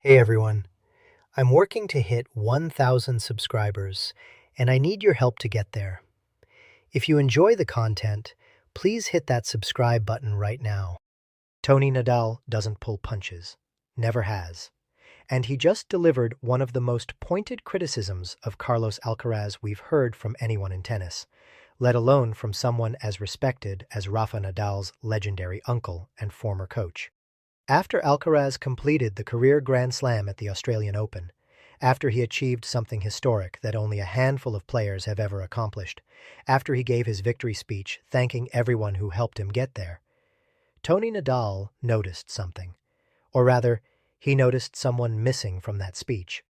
Hey everyone, I'm working to hit 1,000 subscribers, and I need your help to get there. If you enjoy the content, please hit that subscribe button right now. Toni Nadal doesn't pull punches, never has, and he just delivered one of the most pointed criticisms of Carlos Alcaraz we've heard from anyone in tennis, let alone from someone as respected as Rafa Nadal's legendary uncle and former coach. After Alcaraz completed the career Grand Slam at the Australian Open, after he achieved something historic that only a handful of players have ever accomplished, after he gave his victory speech thanking everyone who helped him get there, Toni Nadal noticed something. Or rather, he noticed someone missing from that speech.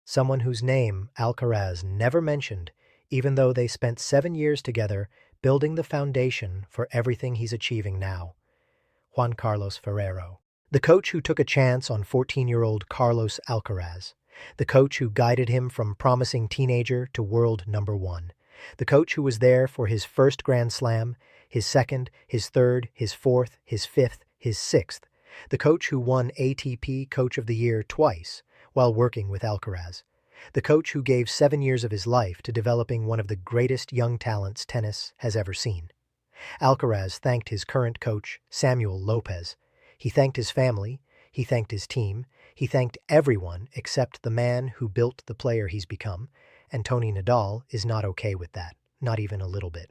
Someone whose name Alcaraz never mentioned, even though they spent 7 years together building the foundation for everything he's achieving now. Juan Carlos Ferrero. The coach who took a chance on 14-year-old Carlos Alcaraz. The coach who guided him from promising teenager to world number one. The coach who was there for his first Grand Slam, his second, his third, his fourth, his fifth, his sixth. The coach who won ATP Coach of the Year twice while working with Alcaraz. The coach who gave 7 years of his life to developing one of the greatest young talents tennis has ever seen. Alcaraz thanked his current coach, Samuel Lopez. He thanked his family, he thanked his team, he thanked everyone except the man who built the player he's become, and Toni Nadal is not okay with that, not even a little bit.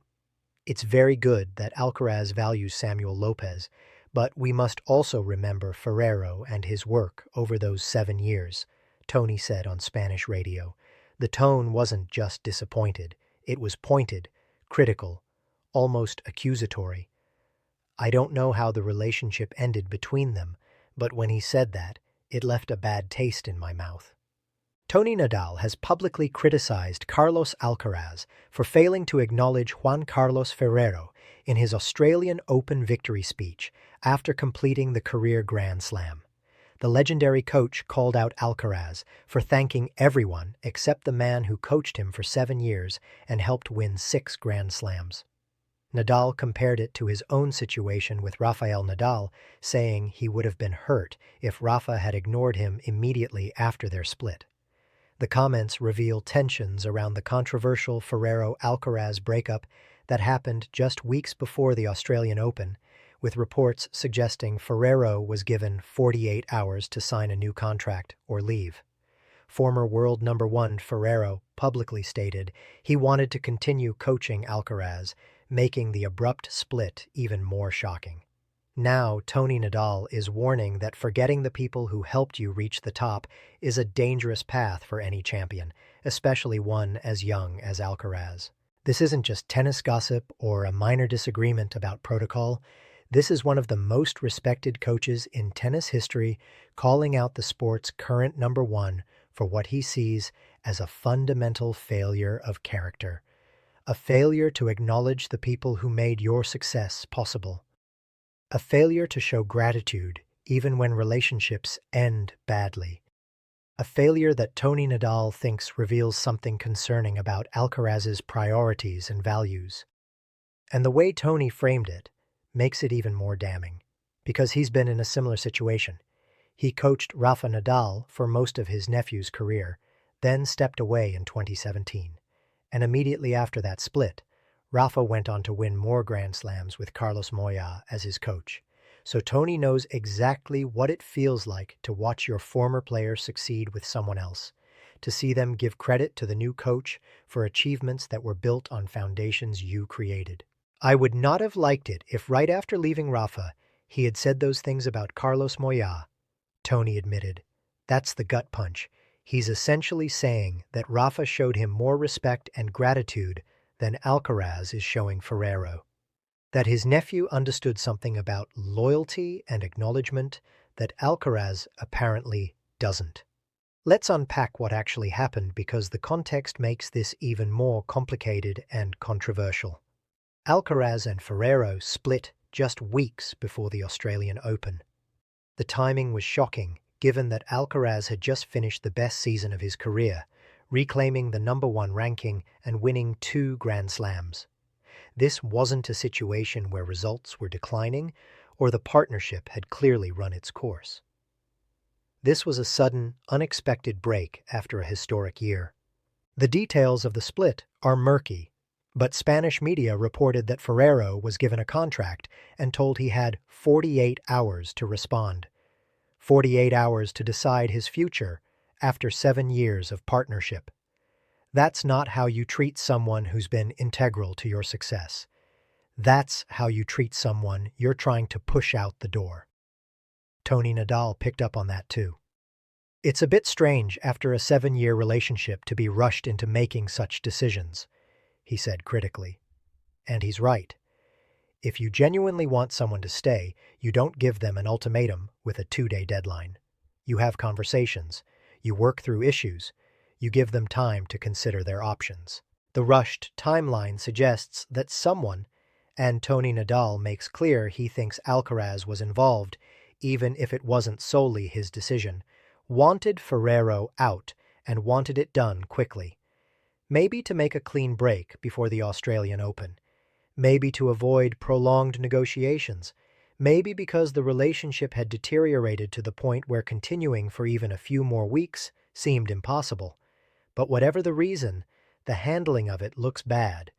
It's very good that Alcaraz values Samuel Lopez, but we must also remember Ferrero and his work over those 7 years, Toni said on Spanish radio. The tone wasn't just disappointed, it was pointed, critical, almost accusatory. I don't know how the relationship ended between them, but when he said that, it left a bad taste in my mouth. Toni Nadal has publicly criticized Carlos Alcaraz for failing to acknowledge Juan Carlos Ferrero in his Australian Open victory speech after completing the career Grand Slam. The legendary coach called out Alcaraz for thanking everyone except the man who coached him for 7 years and helped win 6 Grand Slams. Nadal compared it to his own situation with Rafael Nadal, saying he would have been hurt if Rafa had ignored him immediately after their split. The comments reveal tensions around the controversial Ferrero-Alcaraz breakup that happened just weeks before the Australian Open, with reports suggesting Ferrero was given 48 hours to sign a new contract or leave. Former world number one Ferrero publicly stated he wanted to continue coaching Alcaraz, making the abrupt split even more shocking. Now, Toni Nadal is warning that forgetting the people who helped you reach the top is a dangerous path for any champion, especially one as young as Alcaraz. This isn't just tennis gossip or a minor disagreement about protocol. This is one of the most respected coaches in tennis history calling out the sport's current number one for what he sees as a fundamental failure of character. A failure to acknowledge the people who made your success possible. A failure to show gratitude even when relationships end badly. A failure that Toni Nadal thinks reveals something concerning about Alcaraz's priorities and values. And the way Toni framed it makes it even more damning, because he's been in a similar situation. He coached Rafa Nadal for most of his nephew's career, then stepped away in 2017. And immediately after that split, Rafa went on to win more Grand Slams with Carlos Moya as his coach. So Toni knows exactly what it feels like to watch your former player succeed with someone else, to see them give credit to the new coach for achievements that were built on foundations you created. I would not have liked it if right after leaving Rafa, he had said those things about Carlos Moya, Toni admitted. That's the gut punch. He's essentially saying that Rafa showed him more respect and gratitude than Alcaraz is showing Ferrero. That his nephew understood something about loyalty and acknowledgement that Alcaraz apparently doesn't. Let's unpack what actually happened because the context makes this even more complicated and controversial. Alcaraz and Ferrero split just weeks before the Australian Open. The timing was shocking, given that Alcaraz had just finished the best season of his career, reclaiming the number one ranking and winning 2 Grand Slams. This wasn't a situation where results were declining or the partnership had clearly run its course. This was a sudden, unexpected break after a historic year. The details of the split are murky, but Spanish media reported that Ferrero was given a contract and told he had 48 hours to respond. 48 hours to decide his future after 7 years of partnership. That's not how you treat someone who's been integral to your success. That's how you treat someone you're trying to push out the door. Toni Nadal picked up on that too. It's a bit strange after a 7-year relationship to be rushed into making such decisions, he said critically. And he's right. If you genuinely want someone to stay, you don't give them an ultimatum with a 2-day deadline. You have conversations. You work through issues. You give them time to consider their options. The rushed timeline suggests that someone, and Toni Nadal makes clear he thinks Alcaraz was involved, even if it wasn't solely his decision, wanted Ferrero out and wanted it done quickly. Maybe to make a clean break before the Australian Open. Maybe to avoid prolonged negotiations. Maybe because the relationship had deteriorated to the point where continuing for even a few more weeks seemed impossible. But whatever the reason, the handling of it looks bad,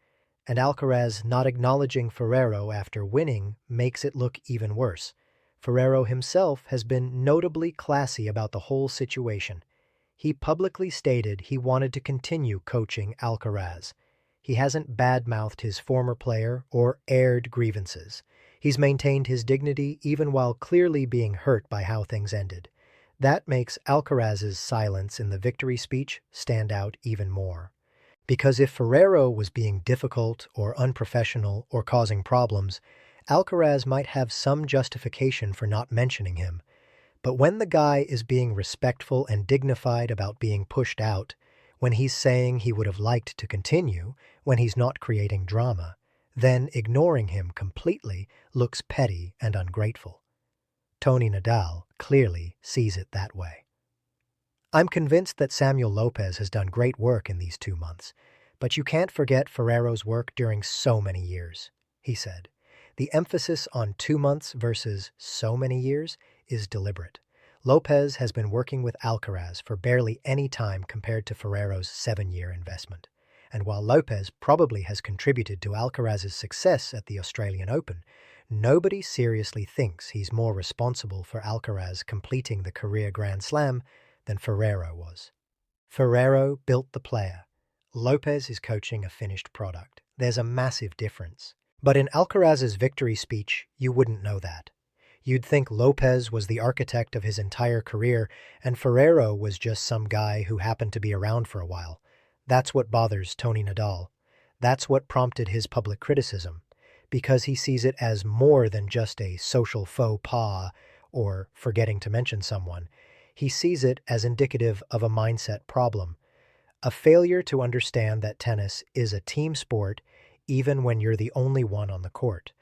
and Alcaraz not acknowledging Ferrero after winning makes it look even worse. Ferrero himself has been notably classy about the whole situation. He publicly stated he wanted to continue coaching Alcaraz. He hasn't badmouthed his former player or aired grievances. He's maintained his dignity even while clearly being hurt by how things ended. That makes Alcaraz's silence in the victory speech stand out even more. Because if Ferrero was being difficult or unprofessional or causing problems, Alcaraz might have some justification for not mentioning him. But when the guy is being respectful and dignified about being pushed out, when he's saying he would have liked to continue, when he's not creating drama, then ignoring him completely looks petty and ungrateful. Toni Nadal clearly sees it that way. I'm convinced that Samuel Lopez has done great work in these 2 months, but you can't forget Ferrero's work during so many years, he said. The emphasis on 2 months versus so many years is deliberate. Lopez has been working with Alcaraz for barely any time compared to Ferrero's 7-year investment. And while Lopez probably has contributed to Alcaraz's success at the Australian Open, nobody seriously thinks he's more responsible for Alcaraz completing the career Grand Slam than Ferrero was. Ferrero built the player. Lopez is coaching a finished product. There's a massive difference. But in Alcaraz's victory speech, you wouldn't know that. You'd think Lopez was the architect of his entire career, and Ferrero was just some guy who happened to be around for a while. That's what bothers Toni Nadal. That's what prompted his public criticism, because he sees it as more than just a social faux pas or forgetting to mention someone. He sees it as indicative of a mindset problem, a failure to understand that tennis is a team sport even when you're the only one on the court.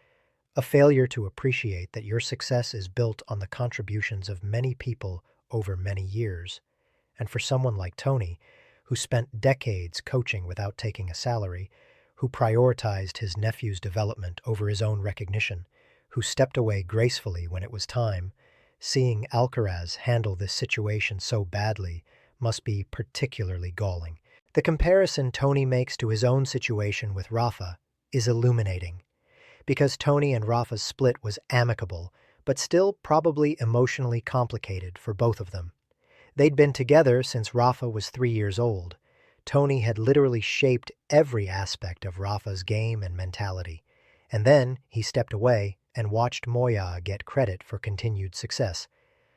A failure to appreciate that your success is built on the contributions of many people over many years. And for someone like Toni, who spent decades coaching without taking a salary, who prioritized his nephew's development over his own recognition, who stepped away gracefully when it was time, seeing Alcaraz handle this situation so badly must be particularly galling. The comparison Toni makes to his own situation with Rafa is illuminating. Because Toni and Rafa's split was amicable, but still probably emotionally complicated for both of them. They'd been together since Rafa was 3 years old. Toni had literally shaped every aspect of Rafa's game and mentality. And then he stepped away and watched Moya get credit for continued success.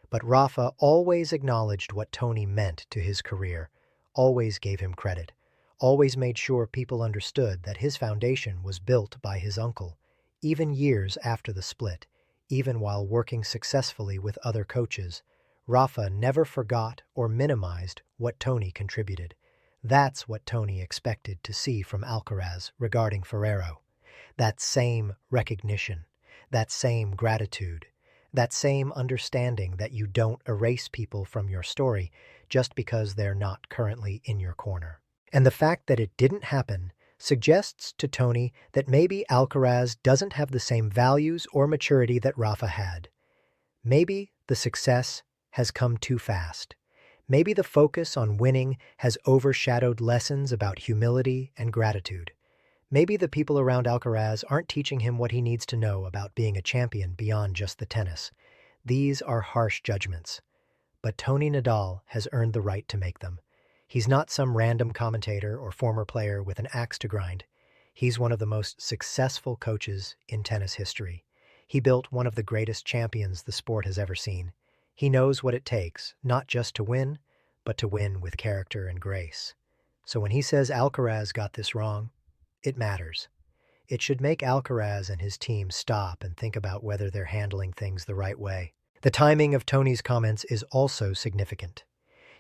But Rafa always acknowledged what Toni meant to his career, always gave him credit, always made sure people understood that his foundation was built by his uncle. Even years after the split, even while working successfully with other coaches, Rafa never forgot or minimized what Toni contributed. That's what Toni expected to see from Alcaraz regarding Ferrero. That same recognition, that same gratitude, that same understanding that you don't erase people from your story just because they're not currently in your corner. And the fact that it didn't happen suggests to Toni that maybe Alcaraz doesn't have the same values or maturity that Rafa had. Maybe the success has come too fast. Maybe the focus on winning has overshadowed lessons about humility and gratitude. Maybe the people around Alcaraz aren't teaching him what he needs to know about being a champion beyond just the tennis. These are harsh judgments. But Toni Nadal has earned the right to make them. He's not some random commentator or former player with an axe to grind. He's one of the most successful coaches in tennis history. He built one of the greatest champions the sport has ever seen. He knows what it takes, not just to win, but to win with character and grace. So when he says Alcaraz got this wrong, it matters. It should make Alcaraz and his team stop and think about whether they're handling things the right way. The timing of Toni's comments is also significant.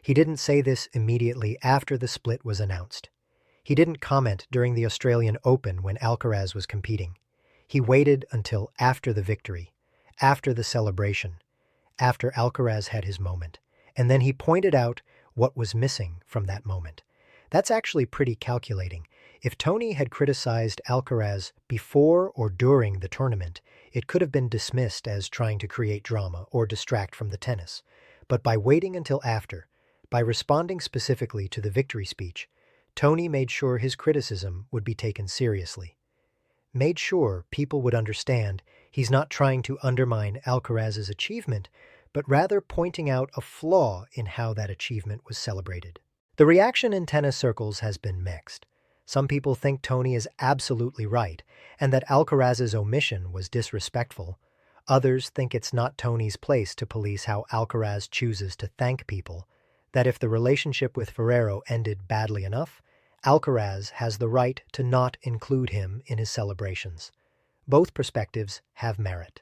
He didn't say this immediately after the split was announced. He didn't comment during the Australian Open when Alcaraz was competing. He waited until after the victory, after the celebration, after Alcaraz had his moment, and then he pointed out what was missing from that moment. That's actually pretty calculating. If Toni had criticized Alcaraz before or during the tournament, it could have been dismissed as trying to create drama or distract from the tennis. But by waiting until after, by responding specifically to the victory speech, Toni made sure his criticism would be taken seriously. Made sure people would understand he's not trying to undermine Alcaraz's achievement, but rather pointing out a flaw in how that achievement was celebrated. The reaction in tennis circles has been mixed. Some people think Toni is absolutely right, and that Alcaraz's omission was disrespectful. Others think it's not Toni's place to police how Alcaraz chooses to thank people, that if the relationship with Ferrero ended badly enough, Alcaraz has the right to not include him in his celebrations. Both perspectives have merit.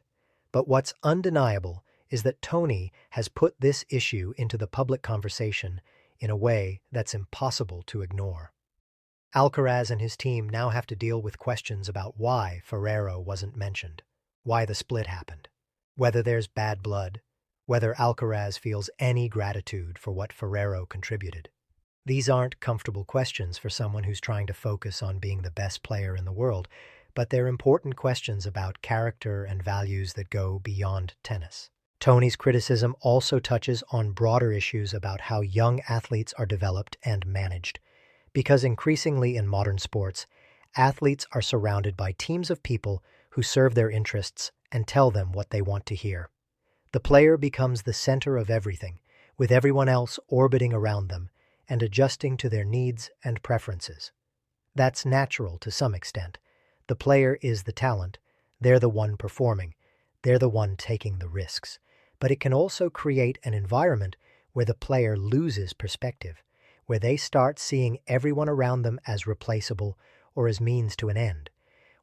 But what's undeniable is that Toni has put this issue into the public conversation in a way that's impossible to ignore. Alcaraz and his team now have to deal with questions about why Ferrero wasn't mentioned, why the split happened, whether there's bad blood, whether Alcaraz feels any gratitude for what Ferrero contributed. These aren't comfortable questions for someone who's trying to focus on being the best player in the world, but they're important questions about character and values that go beyond tennis. Toni's criticism also touches on broader issues about how young athletes are developed and managed. Because increasingly in modern sports, athletes are surrounded by teams of people who serve their interests and tell them what they want to hear. The player becomes the center of everything, with everyone else orbiting around them and adjusting to their needs and preferences. That's natural to some extent. The player is the talent. They're the one performing. They're the one taking the risks. But it can also create an environment where the player loses perspective, where they start seeing everyone around them as replaceable or as means to an end,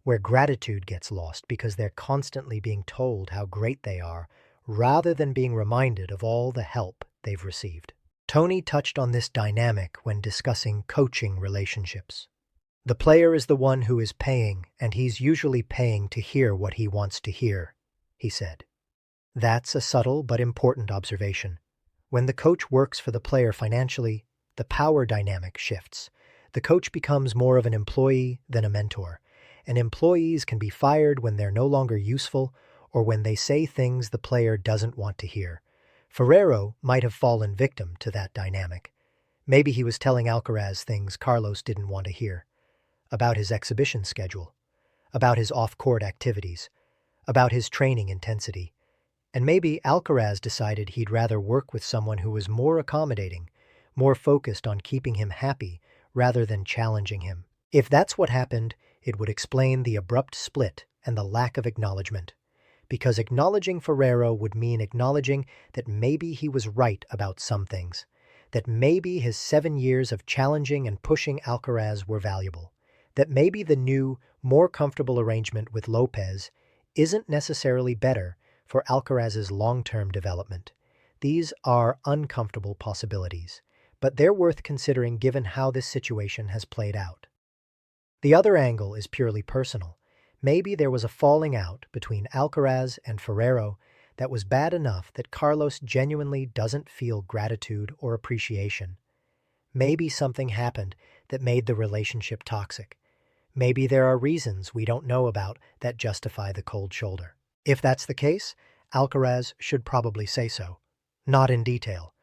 where gratitude gets lost because they're constantly being told how great they are rather than being reminded of all the help they've received. Toni touched on this dynamic when discussing coaching relationships. The player is the one who is paying, and he's usually paying to hear what he wants to hear, he said. That's a subtle but important observation. When the coach works for the player financially, the power dynamic shifts. The coach becomes more of an employee than a mentor, and employees can be fired when they're no longer useful or when they say things the player doesn't want to hear. Ferrero might have fallen victim to that dynamic. Maybe he was telling Alcaraz things Carlos didn't want to hear, about his exhibition schedule, about his off-court activities, about his training intensity. And maybe Alcaraz decided he'd rather work with someone who was more accommodating, more focused on keeping him happy rather than challenging him. If that's what happened, it would explain the abrupt split and the lack of acknowledgement. Because acknowledging Ferrero would mean acknowledging that maybe he was right about some things, that maybe his 7 years of challenging and pushing Alcaraz were valuable, that maybe the new, more comfortable arrangement with Lopez isn't necessarily better for Alcaraz's long-term development. These are uncomfortable possibilities, but they're worth considering given how this situation has played out. The other angle is purely personal. Maybe there was a falling out between Alcaraz and Ferrero that was bad enough that Carlos genuinely doesn't feel gratitude or appreciation. Maybe something happened that made the relationship toxic. Maybe there are reasons we don't know about that justify the cold shoulder. If that's the case, Alcaraz should probably say so. Not in detail.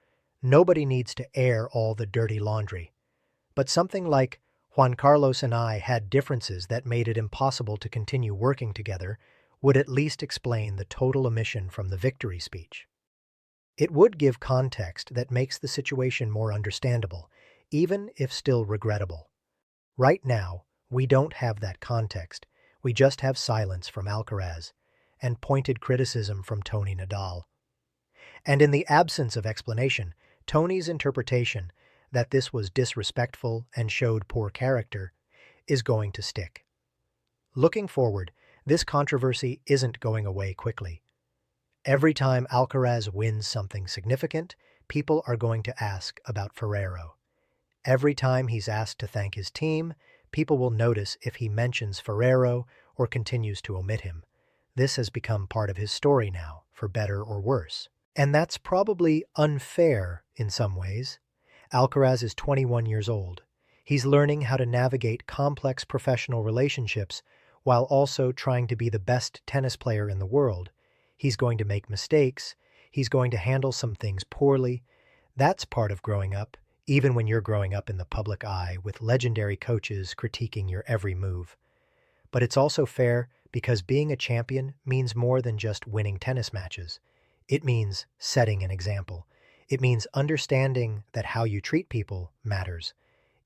Nobody needs to air all the dirty laundry. But something like, Juan Carlos and I had differences that made it impossible to continue working together would at least explain the total omission from the victory speech. It would give context that makes the situation more understandable, even if still regrettable. Right now, we don't have that context. We just have silence from Alcaraz and pointed criticism from Toni Nadal. And in the absence of explanation, Toni's interpretation that this was disrespectful and showed poor character is going to stick. Looking forward, this controversy isn't going away quickly. Every time Alcaraz wins something significant, people are going to ask about Ferrero. Every time he's asked to thank his team, people will notice if he mentions Ferrero or continues to omit him. This has become part of his story now, for better or worse. And that's probably unfair in some ways. Alcaraz is 21 years old. He's learning how to navigate complex professional relationships while also trying to be the best tennis player in the world. He's going to make mistakes. He's going to handle some things poorly. That's part of growing up, even when you're growing up in the public eye with legendary coaches critiquing your every move. But it's also fair because being a champion means more than just winning tennis matches. It means setting an example. It means understanding that how you treat people matters.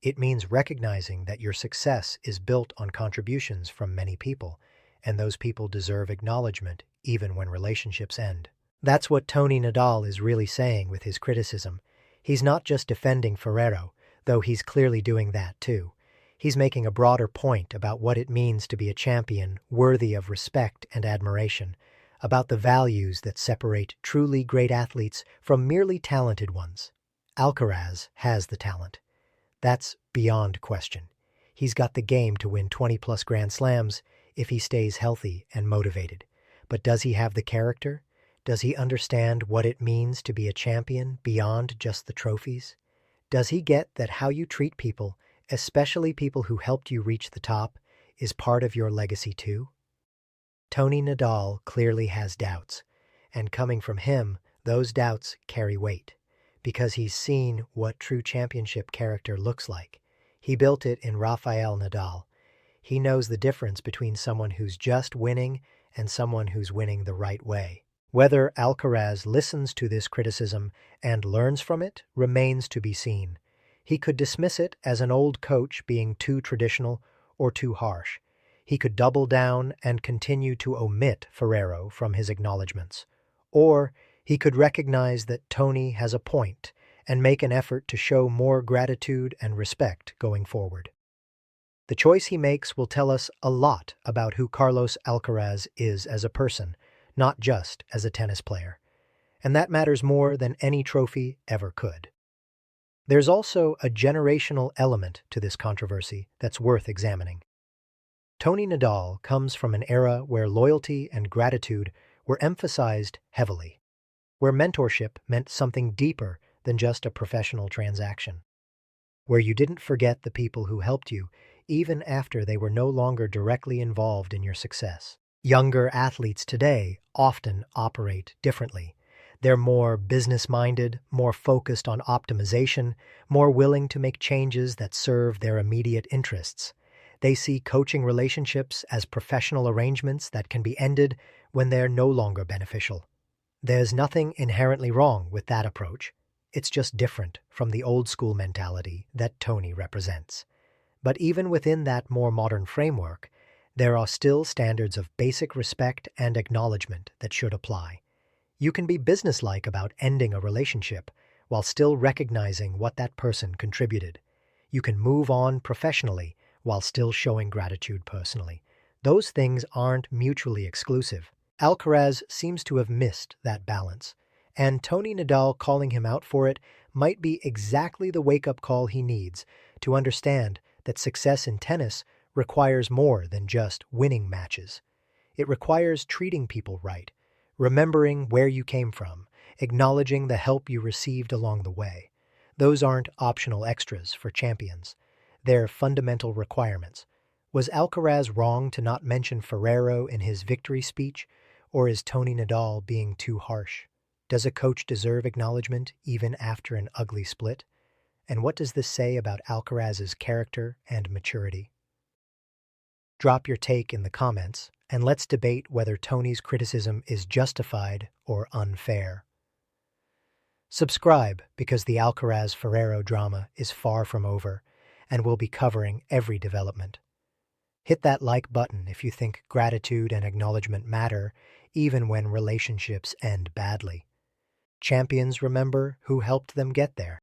It means recognizing that your success is built on contributions from many people, and those people deserve acknowledgement even when relationships end. That's what Toni Nadal is really saying with his criticism. He's not just defending Ferrero, though he's clearly doing that too. He's making a broader point about what it means to be a champion worthy of respect and admiration, about the values that separate truly great athletes from merely talented ones. Alcaraz has the talent. That's beyond question. He's got the game to win 20-plus Grand Slams if he stays healthy and motivated. But does he have the character? Does he understand what it means to be a champion beyond just the trophies? Does he get that how you treat people, especially people who helped you reach the top, is part of your legacy too? Toni Nadal clearly has doubts, and coming from him, those doubts carry weight, because he's seen what true championship character looks like. He built it in Rafael Nadal. He knows the difference between someone who's just winning and someone who's winning the right way. Whether Alcaraz listens to this criticism and learns from it remains to be seen. He could dismiss it as an old coach being too traditional or too harsh. He could double down and continue to omit Ferrero from his acknowledgments. Or he could recognize that Toni has a point and make an effort to show more gratitude and respect going forward. The choice he makes will tell us a lot about who Carlos Alcaraz is as a person, not just as a tennis player. And that matters more than any trophy ever could. There's also a generational element to this controversy that's worth examining. Toni Nadal comes from an era where loyalty and gratitude were emphasized heavily, where mentorship meant something deeper than just a professional transaction, where you didn't forget the people who helped you even after they were no longer directly involved in your success. Younger athletes today often operate differently. They're more business-minded, more focused on optimization, more willing to make changes that serve their immediate interests. They see coaching relationships as professional arrangements that can be ended when they're no longer beneficial. There's nothing inherently wrong with that approach. It's just different from the old-school mentality that Toni represents. But even within that more modern framework, there are still standards of basic respect and acknowledgement that should apply. You can be businesslike about ending a relationship while still recognizing what that person contributed. You can move on professionally while still showing gratitude personally. Those things aren't mutually exclusive. Alcaraz seems to have missed that balance, and Toni Nadal calling him out for it might be exactly the wake-up call he needs to understand that success in tennis requires more than just winning matches. It requires treating people right, remembering where you came from, acknowledging the help you received along the way. Those aren't optional extras for champions. They're fundamental requirements. Was Alcaraz wrong to not mention Ferrero in his victory speech, or is Toni Nadal being too harsh? Does a coach deserve acknowledgement even after an ugly split? And what does this say about Alcaraz's character and maturity? Drop your take in the comments, and let's debate whether Toni's criticism is justified or unfair. Subscribe because the Alcaraz-Ferrero drama is far from over, and we'll be covering every development. Hit that like button if you think gratitude and acknowledgement matter, even when relationships end badly. Champions remember who helped them get there.